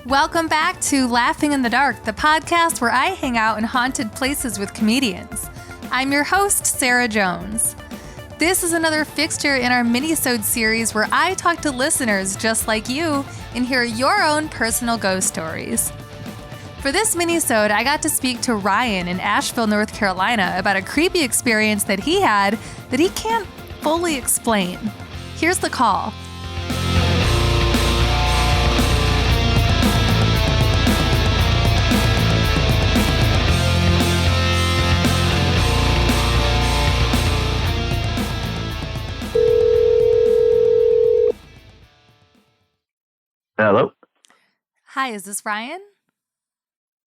Welcome back to Laughing in the Dark, the podcast where I hang out in haunted places with comedians. I'm your host, Sarah Jones. This is another fixture in our Minisode series where I talk to listeners just like you and hear your own personal ghost stories. For this Minisode, I got to speak to Ryan in Asheville, North Carolina about a creepy experience that he had that he can't fully explain. Here's the call. Hello? Hi, is this Ryan?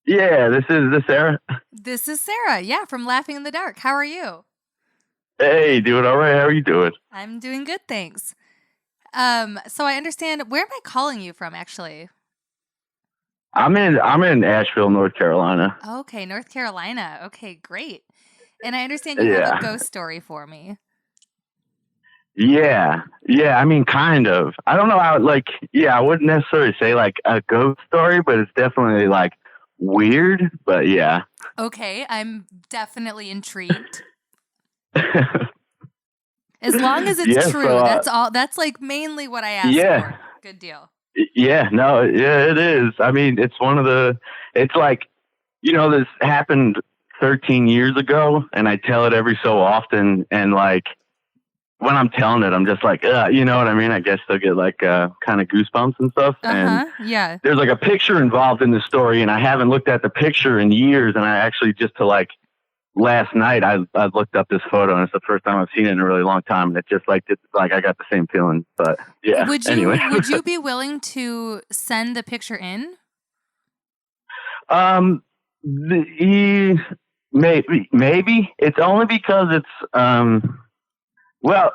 Yeah, this Sarah? This is Sarah, from Laughing in the Dark. How are you? Hey, doing all right. How are you doing? I'm doing good, thanks. So I understand, where am I calling you from, actually? I'm in Asheville, North Carolina. Okay, North Carolina. Okay, great. And I understand you have a ghost story for me. Yeah, I mean, kind of. I don't know how, I wouldn't necessarily say, a ghost story, but it's definitely, weird, but yeah. Okay, I'm definitely intrigued. As long as it's true, so, that's all. That's, mainly what I asked for. Good deal. Yeah, no, it is. I mean, it's this happened 13 years ago, and I tell it every so often, and, when I'm telling it, I'm just you know what I mean? I guess they'll get kind of goosebumps and stuff. And there's a picture involved in the story, and I haven't looked at the picture in years. And I actually just last night, I looked up this photo, and it's the first time I've seen it in a really long time. And it's just I got the same feeling. But yeah. Would you be willing to send the picture in? Maybe it's only because it's well,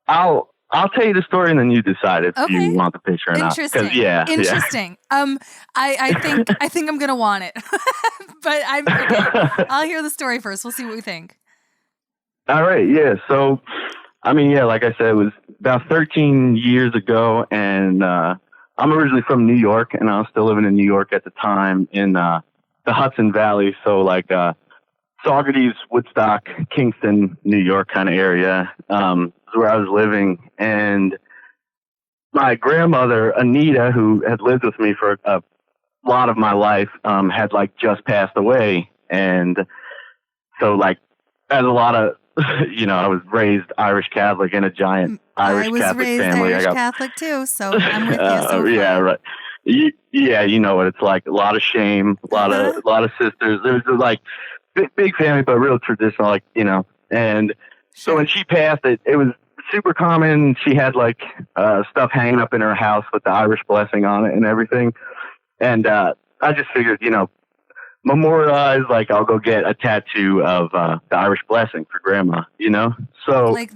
I'll tell you the story and then you decide if you want the picture or not. Interesting. Interesting. I think I'm gonna want it, but I'm okay. I'll hear the story first. We'll see what we think. All right. Yeah. So, I mean, like I said, it was about 13 years ago, and I'm originally from New York, and I was still living in New York at the time in the Hudson Valley. So, Saugerties, Woodstock, Kingston, New York kind of area is where I was living. And my grandmother, Anita, who had lived with me for a lot of my life, had just passed away. And so as a lot of, I was raised Irish Catholic in a giant Irish Catholic family. I was raised Irish Catholic too, so I'm with you. Yeah, right. Yeah, you know what it's like. A lot of shame, a lot of sisters. There's big family, but real traditional, and so when she passed, it was super common. She had stuff hanging up in her house with the Irish blessing on it and everything. And, I just figured, memorialize, I'll go get a tattoo of, the Irish blessing for grandma, so may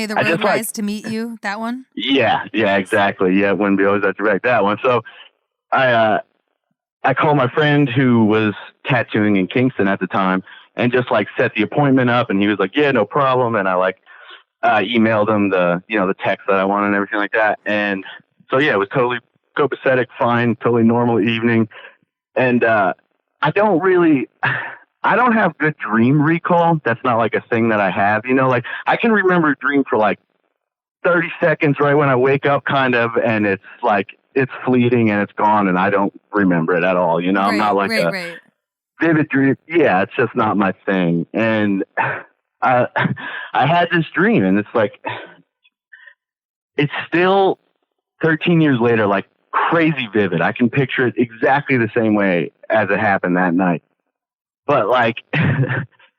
the road rise to meet you, that one. Yeah, exactly. Yeah. It wouldn't be always that direct, that one. So I called my friend who was tattooing in Kingston at the time and just set the appointment up, and he was like, yeah, no problem. And I emailed him the text that I wanted and everything like that. And so, yeah, it was totally copacetic, fine, totally normal evening. And, I don't have good dream recall. That's not a thing that I have, I can remember a dream for 30 seconds right when I wake up kind of, and it's it's fleeting and it's gone and I don't remember it at all. I'm not a vivid dream. Yeah, it's just not my thing. And I had this dream, and it's it's still 13 years later, crazy vivid. I can picture it exactly the same way as it happened that night. But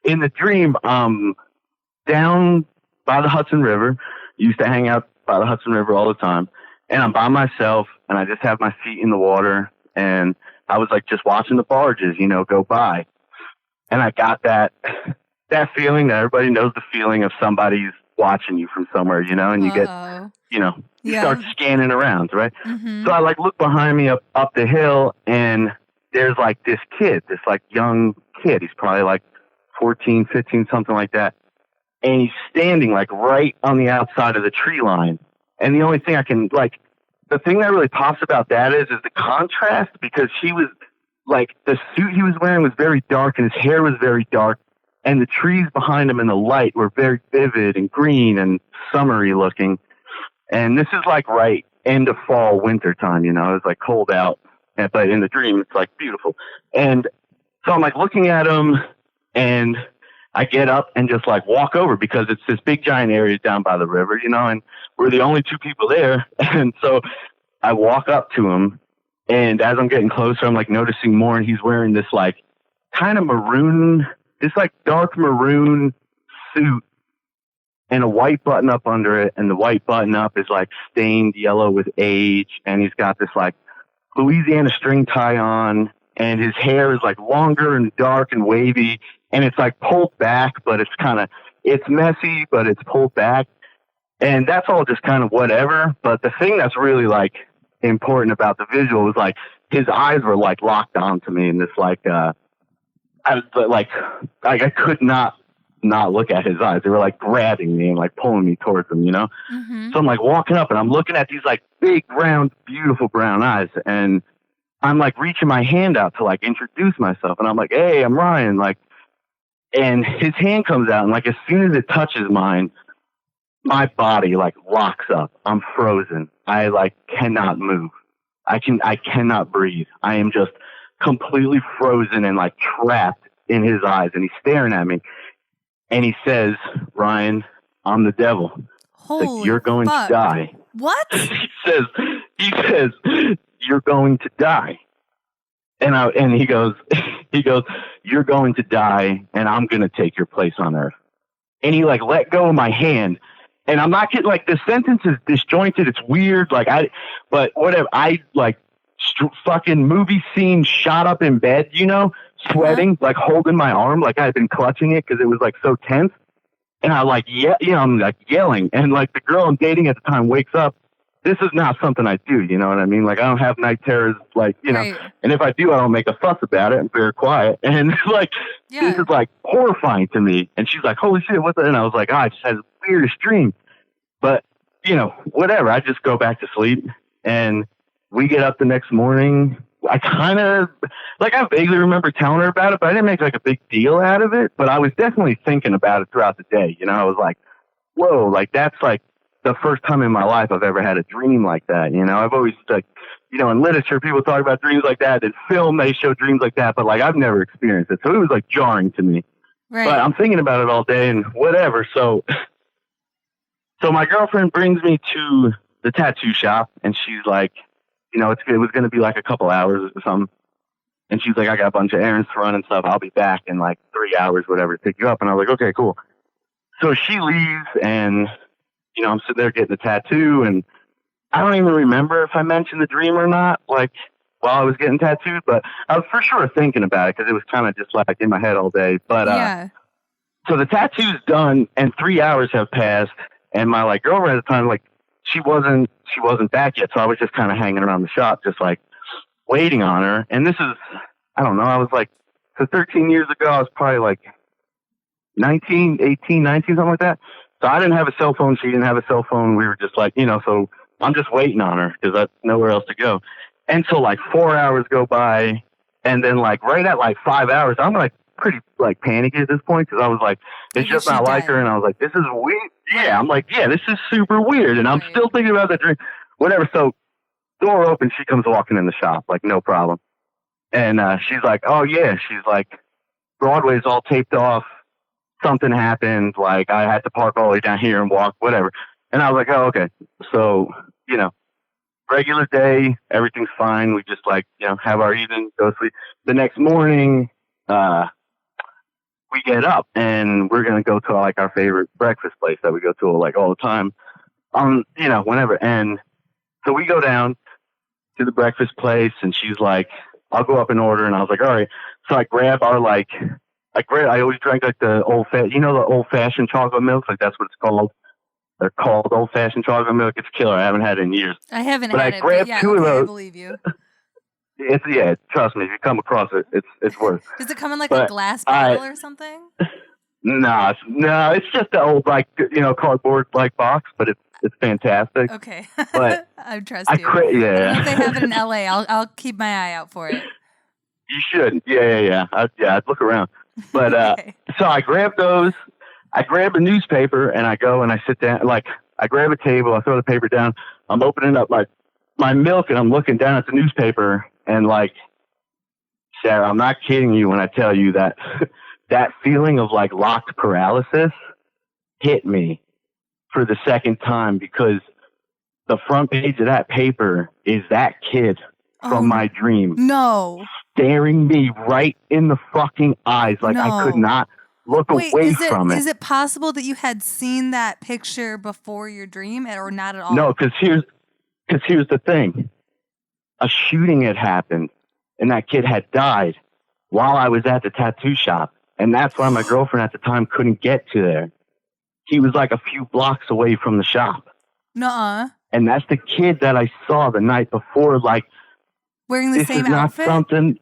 in the dream, down by the Hudson River, used to hang out by the Hudson River all the time. And I'm by myself, and I just have my feet in the water, and I was just watching the barges, go by. And I got that feeling that everybody knows, the feeling of somebody's watching you from somewhere, and you get, you start scanning around, right? Mm-hmm. So I look behind me up the hill, and there's this kid, this young kid. He's probably 14, 15, something like that. And he's standing right on the outside of the tree line. And the only thing I can the thing that really pops about that is the contrast, because he was like, the suit he was wearing was very dark and his hair was very dark, and the trees behind him in the light were very vivid and green and summery looking. And this is like right end of fall, winter time, you know, it's like cold out, but in the dream, it's like beautiful. And so I'm like looking at him, and I get up and just like walk over, because it's this big giant area down by the river, you know, and we're the only two people there. And so I walk up to him, and as I'm getting closer, I'm like noticing more, and he's wearing this like kind of maroon, this like dark maroon suit and a white button up under it. And the white button up is like stained yellow with age. And he's got this like Louisiana string tie on, and his hair is like longer and dark and wavy. And it's like pulled back, but it's messy, but it's pulled back. And that's all just kind of whatever. But the thing that's really like important about the visual was like his eyes were like locked onto me, and this like I could not look at his eyes. They were like grabbing me and like pulling me towards them, you know? Mm-hmm. So I'm like walking up, and I'm looking at these like big, round, beautiful brown eyes, and I'm like reaching my hand out to like introduce myself, and I'm like, hey, I'm Ryan, like, and his hand comes out, and like as soon as it touches mine, my body like locks up. I'm frozen. I like cannot move. I cannot breathe. I am just completely frozen and like trapped in his eyes. And he's staring at me, and he says, Ryan, I'm the devil. Holy like, you're going fuck. to die. What? he says, you're going to die. And he goes, you're going to die, and I'm going to take your place on earth. And he like let go of my hand. And I'm not getting like, the sentence is disjointed. It's weird. Like but whatever. I like fucking movie scene, shot up in bed, you know, sweating, like holding my arm, like I had been clutching it, 'cause it was like so tense. And I like, I'm like yelling. And like the girl I'm dating at the time wakes up. This is not something I do. You know what I mean? Like I don't have night terrors, like, you know, and if I do, I don't make a fuss about it. I'm very quiet. And like, this is like horrifying to me. And she's like, holy shit, what's that? And I was like, I just had the weirdest dream. But, you know, whatever. I just go back to sleep, and we get up the next morning. I kind of, like, I vaguely remember telling her about it, but I didn't make like a big deal out of it. But I was definitely thinking about it throughout the day. You know, I was like, whoa, like that's like the first time in my life I've ever had a dream like that. You know, I've always like, you know, in literature, people talk about dreams like that. In film, they show dreams like that, but like I've never experienced it. So it was like jarring to me. Right. But I'm thinking about it all day and whatever. So my girlfriend brings me to the tattoo shop, and she's like, you know, it was going to be like a couple hours or something. And she's like, I got a bunch of errands to run and stuff. I'll be back in like 3 hours, whatever, to pick you up. And I was like, okay, cool. So she leaves, and, you know, I'm sitting there getting the tattoo, and I don't even remember if I mentioned the dream or not, like while I was getting tattooed, but I was for sure thinking about it, 'cause it was kind of just like in my head all day. But, so the tattoo's done, and 3 hours have passed. And my like girlfriend at the time, like she wasn't back yet. So I was just kind of hanging around the shop, just like waiting on her. And this is, I don't know, I was like, so 13 years ago, I was probably like 18, 19, something like that. So I didn't have a cell phone. She didn't have a cell phone. We were just like, you know, so I'm just waiting on her, 'cause that's nowhere else to go. And so like 4 hours go by, and then like right at like 5 hours, I'm like pretty like panicky at this point, 'cause I was like, it's just not like her. And I was like, this is weird. Yeah, I'm like, yeah, this is super weird. And I'm still thinking about that dream, whatever. So door opens, she comes walking in the shop, like no problem. And she's like, oh yeah, she's like, Broadway's all taped off. Something happened. Like I had to park all the way down here and walk, whatever. And I was like, oh, okay. So, you know, regular day, everything's fine. We just like, you know, have our evening, go sleep. The next morning, we get up, and we're going to go to like our favorite breakfast place that we go to like all the time, you know, whenever. And so we go down to the breakfast place, and she's like, I'll go up and order. And I was like, all right. So I grab our like, I always drank like the the old fashioned chocolate milk. Like that's what it's called. They're called old fashioned chocolate milk. It's killer. I haven't had it in years. I haven't had it. I grabbed two of those. I believe you. Trust me, if you come across it, it's worth. Does it come in like a glass bottle or something? No, it's just the old like, you know, cardboard like box, but it's It's fantastic. Okay. But I trust you. I don't know if they have it in LA. I'll keep my eye out for it. You should. Yeah. I'd look around. But Okay. So I grab those. I grab a newspaper and I go and I sit down. Like I grab a table. I throw the paper down. I'm opening up my milk and I'm looking down at the newspaper and like, Sarah, I'm not kidding you when I tell you that that feeling of like locked paralysis hit me for the second time because the front page of that paper is that kid from my dream. No. Staring me right in the fucking eyes. Like I could not look away from it. Is it possible that you had seen that picture before your dream or not at all? No, because here's the thing. A shooting had happened and that kid had died while I was at the tattoo shop. And that's why my girlfriend at the time couldn't get to there. He was like a few blocks away from the shop. Nuh-uh. And that's the kid that I saw the night before, like, wearing the same outfit? Not something.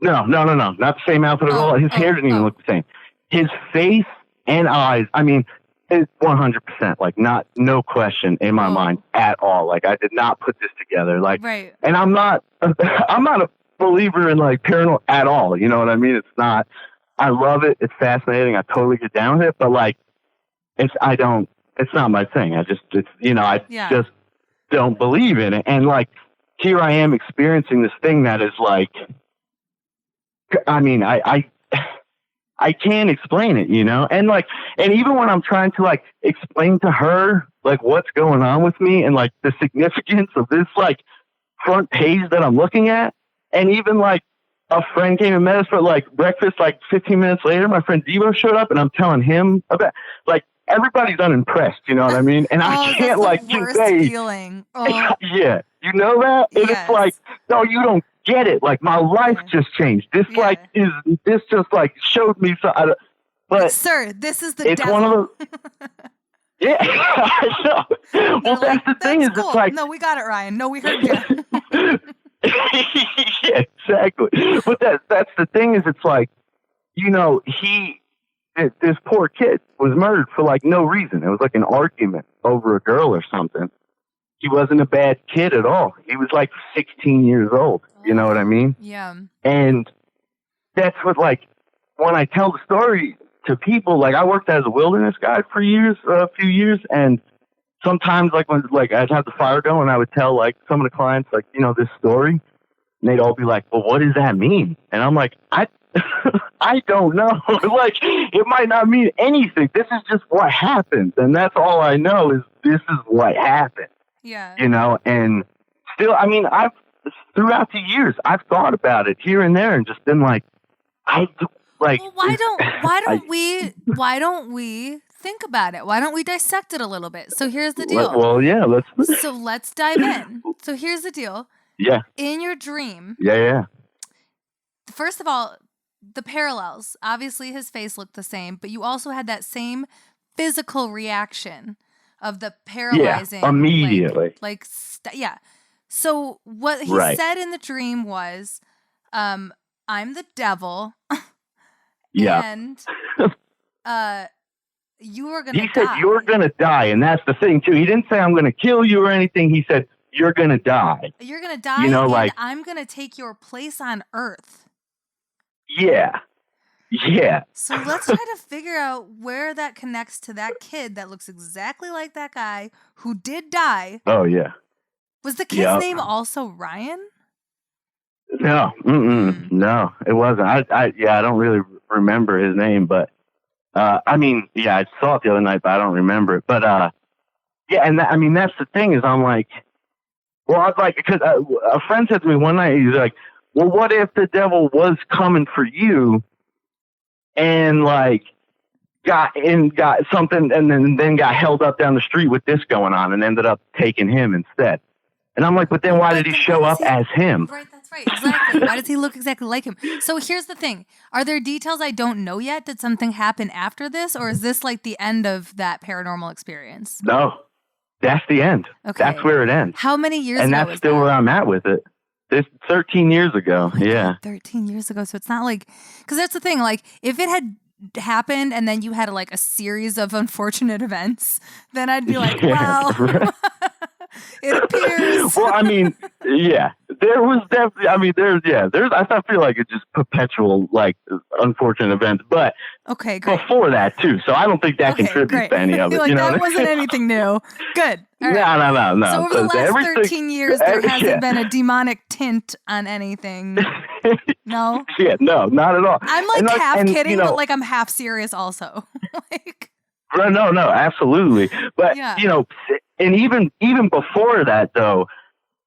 No, not the same outfit at all. His hair didn't even look the same. His face and eyes, I mean, it's 100%, like, no question in my mind at all. Like, I did not put this together. Like, right. And I'm not a believer in, like, paranormal at all. You know what I mean? It's not. I love it. It's fascinating. I totally get down with it. But, like, it's not my thing. I just don't believe in it. And, like, here I am experiencing this thing that is like, I mean, I can't explain it, you know? And like, and even when I'm trying to like explain to her, like what's going on with me and like the significance of this like front page that I'm looking at. And even like a friend came and met us for like breakfast, like 15 minutes later, my friend Devo showed up and I'm telling him about like, everybody's unimpressed, you know what I mean? And I can't like convey. Feeling. Yeah. You know that? And it's like, no, you don't get it. Like my life just changed. This this just like showed me so. But sir, this is the it's devil. one of the. Yeah, I know. Well, that's the thing is, cool. It's like, no, we got it, Ryan. No, we heard you. Yeah, exactly. But that's the thing is, it's like, you know, this poor kid was murdered for like no reason. It was like an argument over a girl or something. He wasn't a bad kid at all. He was like 16 years old. You know what I mean? Yeah. And that's what, like, when I tell the story to people, like I worked as a wilderness guide for a few years. And sometimes like when like I'd have the fire go and I would tell like some of the clients, like, you know, this story, and they'd all be like, well, what does that mean? And I'm like, I don't know. Like, it might not mean anything. This is just what happens. And that's all I know is this is what happened. Yeah. You know, and still, I mean, throughout the years, I've thought about it here and there and just been like, well, why don't we think about it? Why don't we dissect it a little bit? So here's the deal. Well, yeah, let's dive in. So here's the deal. Yeah. In your dream. Yeah. First of all, the parallels. Obviously, his face looked the same, but you also had that same physical reaction of the paralyzing. Yeah, immediately. So what he said in the dream was, I'm the devil. Yeah. And you were going to die. He said, you're going to die. And that's the thing, too. He didn't say, I'm going to kill you or anything. He said, you're going to die. You're going to die. You know, and like, I'm going to take your place on Earth. Yeah. So let's try to figure out where that connects to that kid that looks exactly like that guy who did die. Oh, yeah. Was the kid's name also Ryan? No. No, it wasn't. I don't really remember his name, but I mean, I saw it the other night, but I don't remember it. But and I mean, that's the thing is I'm like, well, I'd like, because a friend said to me one night, he's like, well, what if the devil was coming for you and like got something and then got held up down the street with this going on and ended up taking him instead? And I'm like, but then why did he show up as him? Right, that's right. Exactly. Why does he look exactly like him? So here's the thing. Are there details I don't know yet? Did something happen after this? Or is this like the end of that paranormal experience? No, that's the end. Okay. That's where it ends. How many years ago? And that's still where I'm at with it. This 13 years ago. Oh, yeah. God, 13 years ago. So it's not like, because that's the thing. Like if it had happened and then you had like a series of unfortunate events, then I'd be like, well, it appears. Well, I mean, yeah, there was definitely, I mean, I feel like it's just perpetual, like, unfortunate events, but okay, great. Before that, too, so I don't think that contributes great. to any of it. Like, you know that wasn't anything new. Good. All right. No. So over the last 13 years, there hasn't been a demonic tint on anything. No? Yeah, no, not at all. I'm like half kidding, but like I'm half serious also. Like, no, absolutely. But, and even before that, though,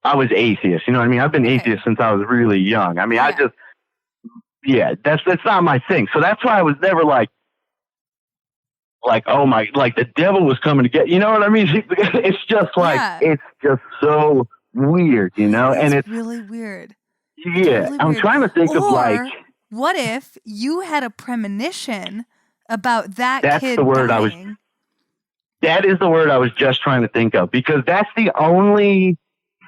I was atheist. You know what I mean? I've been atheist since I was really young. I mean, that's not my thing. So that's why I was never like, oh my, like the devil was coming to get, you know what I mean? It's just like, it's just so weird, and it's really weird. Yeah. Really I'm weird. trying to think of like, what if you had a premonition about that that's kid the word dying? That is the word I was just trying to think of, because that's the only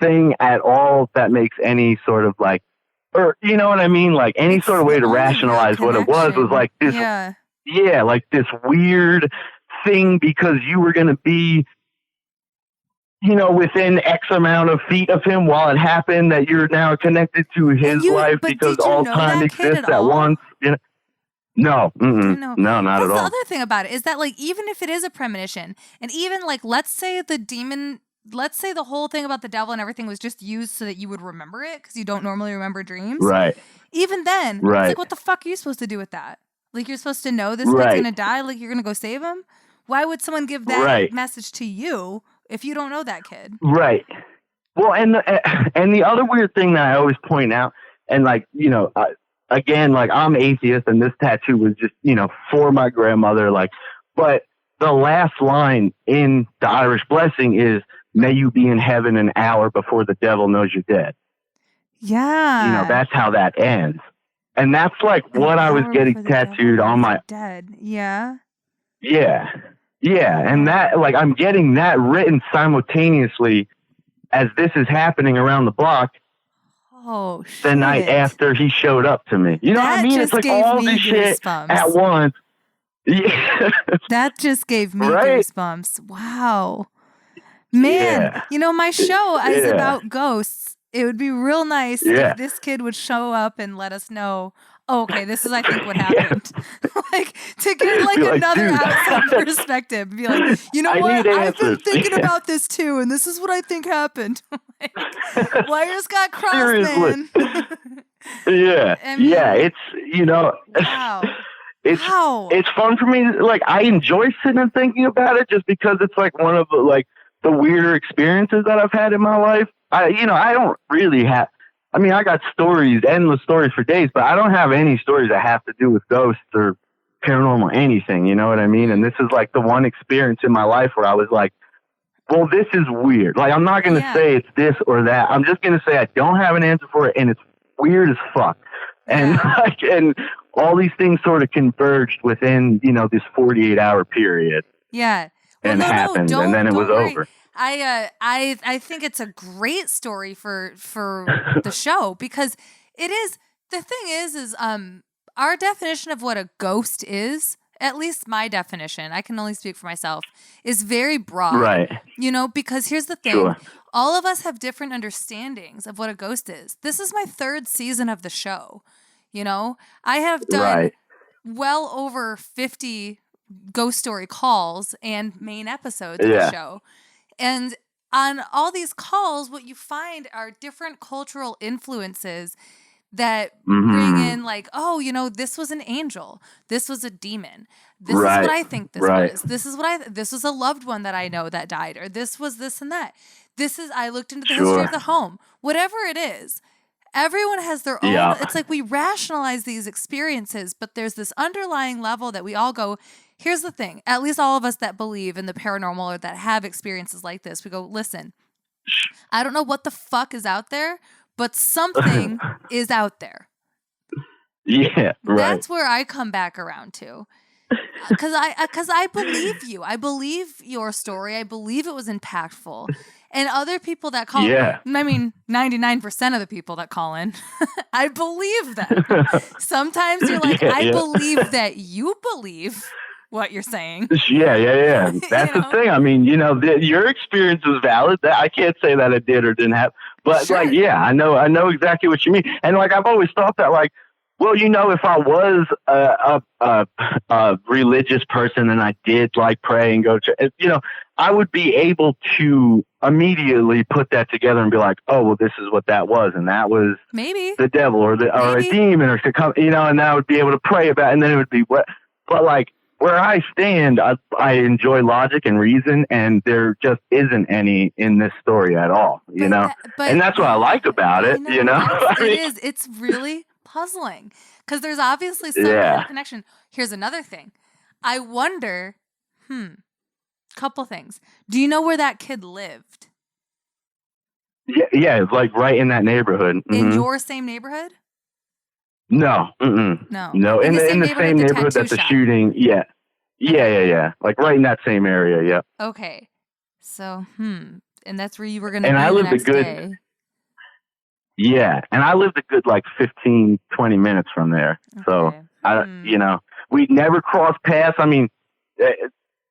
thing at all that makes any sort of like, or you know what I mean? Like any sort of way to rationalize what it was like this, like this weird thing, because you were going to be, within X amount of feet of him while it happened, that you're now connected to his life because all time exists at once. No, no, not at all. That's the other thing about it, is that like, even if it is a premonition, and even like, let's say the whole thing about the devil and everything was just used so that you would remember it, because you don't normally remember dreams. Right. Even then, it's like, what the fuck are you supposed to do with that? Like, you're supposed to know this kid's going to die, like you're going to go save him? Why would someone give that message to you if you don't know that kid? Right. Well, and the other weird thing that I always point out, and like, again, like I'm atheist, and this tattoo was just, for my grandmother, like, but the last line in the Irish blessing is, "May you be in heaven an hour before the devil knows you're dead." Yeah. That's how that ends. And that's like what I was getting tattooed on my dead. Yeah. Yeah. Yeah. And that, like, I'm getting that written simultaneously as this is happening around the block. Oh, shit. The night after he showed up to me. You know what I mean? It's like all this shit at once. Yeah. That just gave me goosebumps. Wow. Man, my show is about ghosts. It would be real nice if this kid would show up and let us know, okay, this is, I think, what happened. Like, to get like another outside perspective. Be like, you know what? I've been thinking about this too, and this is what I think happened. Like, wires got crossed, man. Yeah. I mean, it's, wow. It's fun for me. Like, I enjoy sitting and thinking about it, just because it's like one of the weirder experiences that I've had in my life. I don't really have, I got endless stories for days, but I don't have any stories that have to do with ghosts or paranormal anything, you know what I mean? And this is like the one experience in my life where I was like, well, this is weird. Like, I'm not going to say it's this or that. I'm just going to say I don't have an answer for it, and it's weird as fuck. And and all these things sort of converged within, this 48-hour period. Yeah. Well, and happened, and then it was over. I think it's a great story for the show, because it is, the thing is our definition of what a ghost is, at least my definition, I can only speak for myself, is very broad. Right. Because here's the thing. All of us have different understandings of what a ghost is. This is my 3rd season of the show. I have done well over 50 ghost story calls and main episodes of the show. And on all these calls, what you find are different cultural influences that bring in, like, oh, this was an angel. This was a demon. This is what I think this was. This is this was a loved one that I know that died, or this was this and that. I looked into the history of the home. Whatever it is, everyone has their own. It's like we rationalize these experiences, but there's this underlying level that we all go, here's the thing, at least all of us that believe in the paranormal or that have experiences like this, we go, listen, I don't know what the fuck is out there, but something is out there. Yeah, right. That's where I come back around to. Because I believe you. I believe your story. I believe it was impactful. And other people that call, Yeah. I mean, 99% of the people that call in, I believe them. Sometimes you're like, I believe that you believe what you're saying. Yeah. That's the thing. I mean, your experience is valid. I can't say that it did or didn't happen. But Sure. I know exactly what you mean. And like, I've always thought that, like, well, if I was a religious person and I did like pray and go to, I would be able to immediately put that together and be like, oh, well, this is what that was. And that was maybe the devil or a demon or and I would be able to pray about it. And then it would be what, but like where I stand, I enjoy logic and reason, and there just isn't any in this story at all, and that's what I like about it, It is. It's really puzzling because there's obviously some kind of connection. Here's another thing. I wonder, couple things. Do you know where that kid lived? Yeah, it's like right in that neighborhood. In your same neighborhood? No. No. In the same neighborhood that the shooting. Yeah. Like right in that same area. Yeah. Okay. So, and that's where you were going to be I lived the next day. Yeah. And I lived a good like 15, 20 minutes from there. Okay. So we'd never crossed paths. I mean,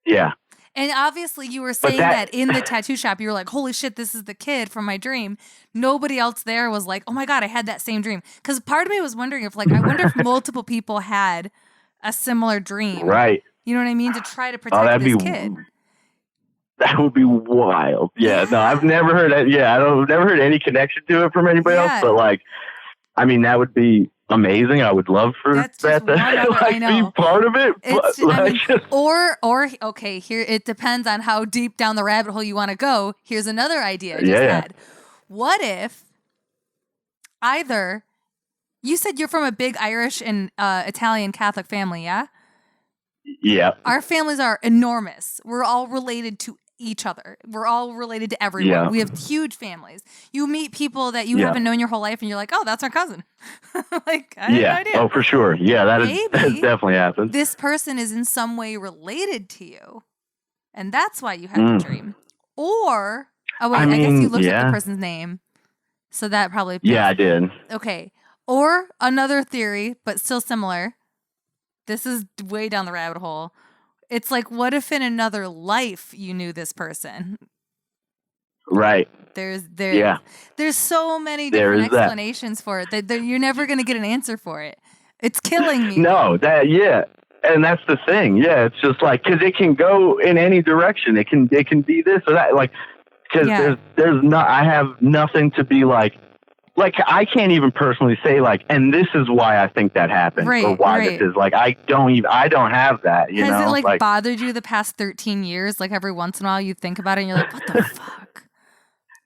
yeah. And obviously you were saying that in the tattoo shop, you were like, holy shit, this is the kid from my dream. Nobody else there was like, oh my God, I had that same dream. Because part of me was wondering if I wonder if multiple people had a similar dream. Right. You know what I mean? To try to protect this kid. That would be wild. Yeah. No, I've never heard that. Yeah. I've never heard any connection to it from anybody else. But like, I mean, that would be amazing. I would love for that to be part of it. But, okay, here it depends on how deep down the rabbit hole you want to go. Here's another idea I just had. What if either you said you're from a big Irish and Italian Catholic family, yeah? Yeah. Our families are enormous. We're all related to each other. We're all related to everyone. Yeah. We have huge families. You meet people that you haven't known your whole life and you're like, oh, that's our cousin. Like, I have no idea. Oh, for sure. Yeah, that definitely happens. This person is in some way related to you. And that's why you had the dream. Or, I guess you looked at the person's name. So that probably... Yeah, I did. Okay. Or another theory, but still similar. This is way down the rabbit hole. It's like, what if in another life you knew this person? Right. There's so many different explanations for it that you're never going to get an answer for it. It's killing me. No, and that's the thing. Yeah, it's just like, because it can go in any direction. It can be this or that. Like, because I have nothing to be like I can't even personally say like, and this is why I think that happened, or why this is like, I don't have that. Has it like bothered you the past 13 years? Like every once in a while you think about it and you're like, what the fuck?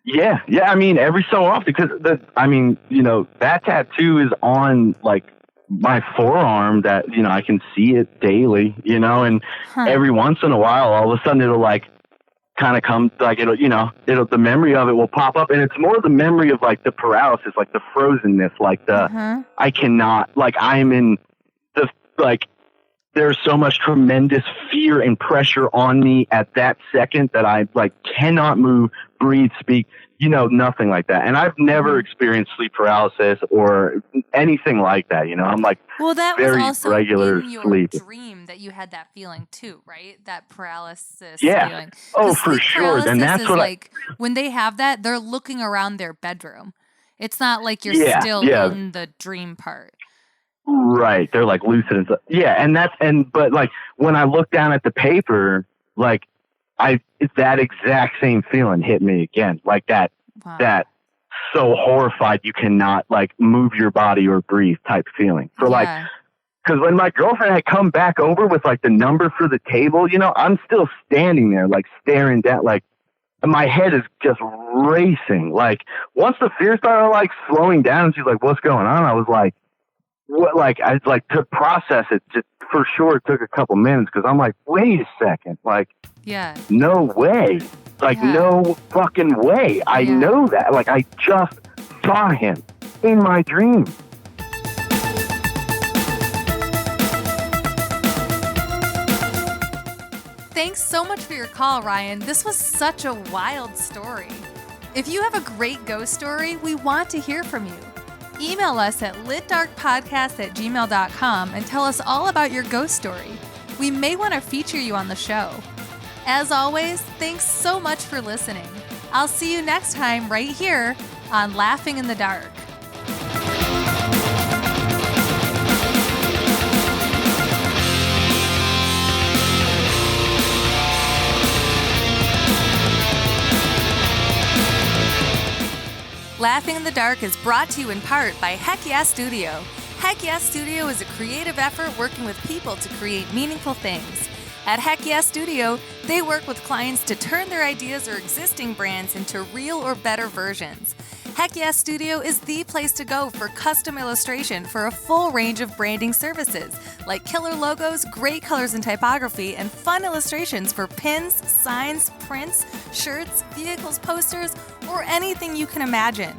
Yeah. I mean, every so often, because that tattoo is on like my forearm that, I can see it daily, and every once in a while, all of a sudden it'll like kind of come like the memory of it will pop up, and it's more the memory of like the paralysis, like the frozenness, like the I cannot, like I'm in the like there's so much tremendous fear and pressure on me at that second that I like cannot move, breathe, speak, nothing like that. And I've never experienced sleep paralysis or anything like that. I'm like, well, that very was also regular in your sleep. Dream that you had that feeling too, right? That paralysis yeah. feeling. Oh, for sure. And that's what like when they have that, they're looking around their bedroom. It's not like you're still in the dream part. Right. They're like lucid and stuff. Yeah. But like when I look down at the paper, like that exact same feeling hit me again. Like that so horrified you cannot like move your body or breathe type feeling. For like, because when my girlfriend had come back over with like the number for the table, I'm still standing there like staring down, like my head is just racing. Like once the fear started like slowing down, she's like, "What's going on?" I was like, "What?" Like I like to process it. Just for sure, it took a couple minutes because I'm like, "Wait a second, like." Yeah. No way. Like, no fucking way. I know that. Like, I just saw him in my dream. Thanks so much for your call, Ryan. This was such a wild story. If you have a great ghost story, we want to hear from you. Email us at litdarkpodcast@gmail.com and tell us all about your ghost story. We may want to feature you on the show. As always, thanks so much for listening. I'll see you next time right here on Laughing in the Dark. Laughing in the Dark is brought to you in part by Heck Yeah Studio. Heck Yeah Studio is a creative effort working with people to create meaningful things. At Heck Yeah Studio, they work with clients to turn their ideas or existing brands into real or better versions. Heck Yeah Studio is the place to go for custom illustration for a full range of branding services, like killer logos, great colors and typography, and fun illustrations for pins, signs, prints, shirts, vehicles, posters, or anything you can imagine.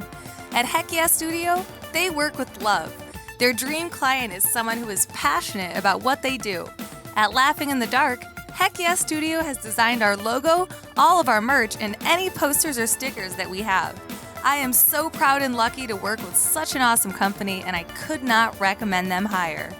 At Heck Yeah Studio, they work with love. Their dream client is someone who is passionate about what they do. At Laughing in the Dark, Heck Yeah Studio has designed our logo, all of our merch, and any posters or stickers that we have. I am so proud and lucky to work with such an awesome company, and I could not recommend them higher.